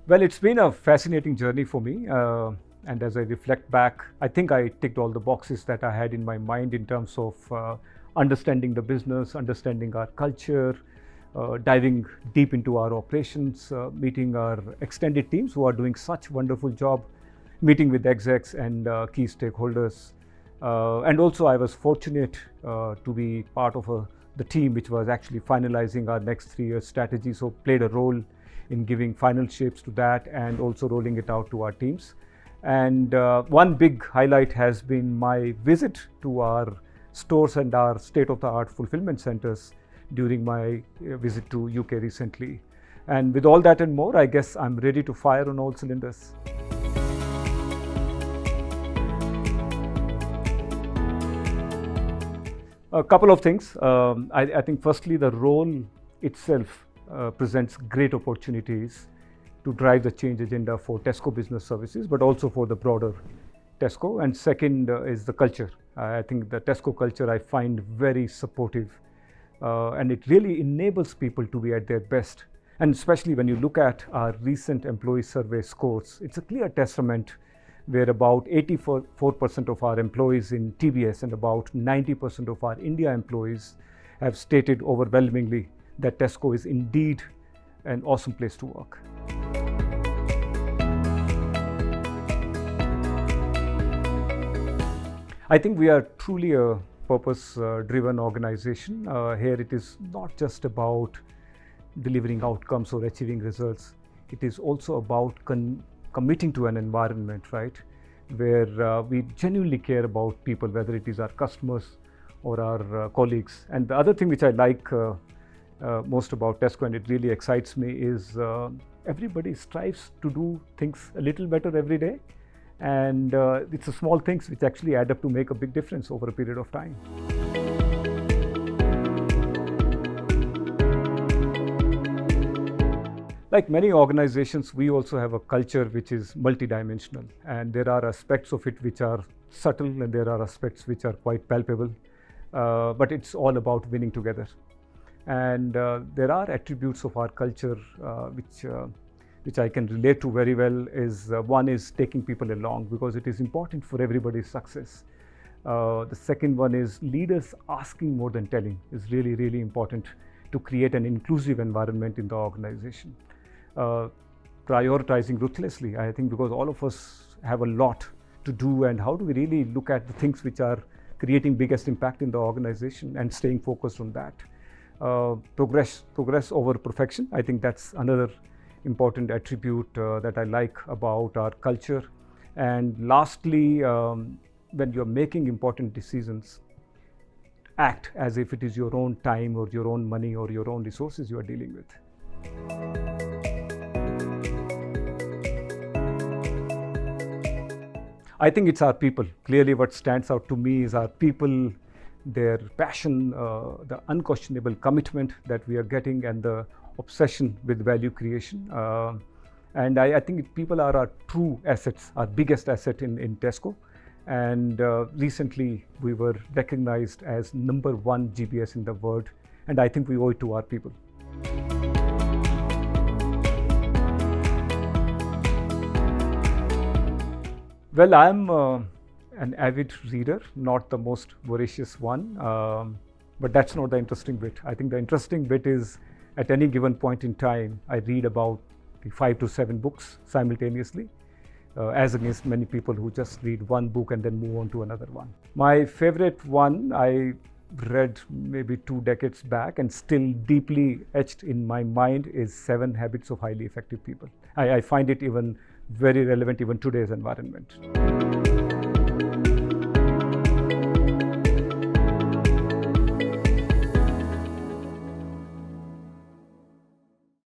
Well, it's been a fascinating journey for me. And as I reflect back, I think I ticked all the boxes that I had in my mind in terms of understanding the business, understanding our culture, diving deep into our operations, meeting our extended teams who are doing such wonderful job, meeting with execs and key stakeholders. And also I was fortunate to be part of the team which was actually finalizing our next 3-year strategy, so played a role in giving final shapes to that and also rolling it out to our teams. And one big highlight has been my visit to our stores and our state-of-the-art fulfillment centers during my visit to UK recently. And with all that and more, I guess I'm ready to fire on all cylinders. A couple of things. I think firstly, the role itself presents great opportunities to drive the change agenda for Tesco Business Services, but also for the broader Tesco. And second is the culture. I think the Tesco culture I find very supportive, and it really enables people to be at their best. And especially when you look at our recent employee survey scores, it's a clear testament where about 84% of our employees in TBS and about 90% of our India employees have stated overwhelmingly that Tesco is indeed an awesome place to work. I think we are truly a purpose-driven organization. Here it is not just about delivering outcomes or achieving results. It is also about committing to an environment, right, where we genuinely care about people, whether it is our customers or our colleagues. And the other thing which I like most about Tesco, and it really excites me, is everybody strives to do things a little better every day. And it's the small things which actually add up to make a big difference over a period of time. Like many organizations, we also have a culture which is multidimensional, and there are aspects of it which are subtle and there are aspects which are quite palpable, but it's all about winning together. And there are attributes of our culture which I can relate to very well. Is one is taking people along, because it is important for everybody's success. The second one is leaders asking more than telling is really, really important to create an inclusive environment in the organization. Prioritizing ruthlessly, I think, because all of us have a lot to do, and how do we really look at the things which are creating biggest impact in the organization and staying focused on that. Progress over perfection, I think that's another important attribute that I like about our culture. And lastly, when you're making important decisions, act as if it is your own time or your own money or your own resources you are dealing with. I think it's our people. Clearly what stands out to me is our people, their passion, the unquestionable commitment that we are getting, and the obsession with value creation. And I think people are our true assets, our biggest asset in Tesco. And recently we were recognized as #1 GBS in the world, and I think we owe it to our people. Well, I'm an avid reader, not the most voracious one, but that's not the interesting bit. I think the interesting bit is at any given point in time, I read about 5 to 7 books simultaneously, as against many people who just read one book and then move on to another one. My favorite one I read maybe 2 decades back and still deeply etched in my mind is 7 Habits of Highly Effective People. I find it even very relevant even today's environment.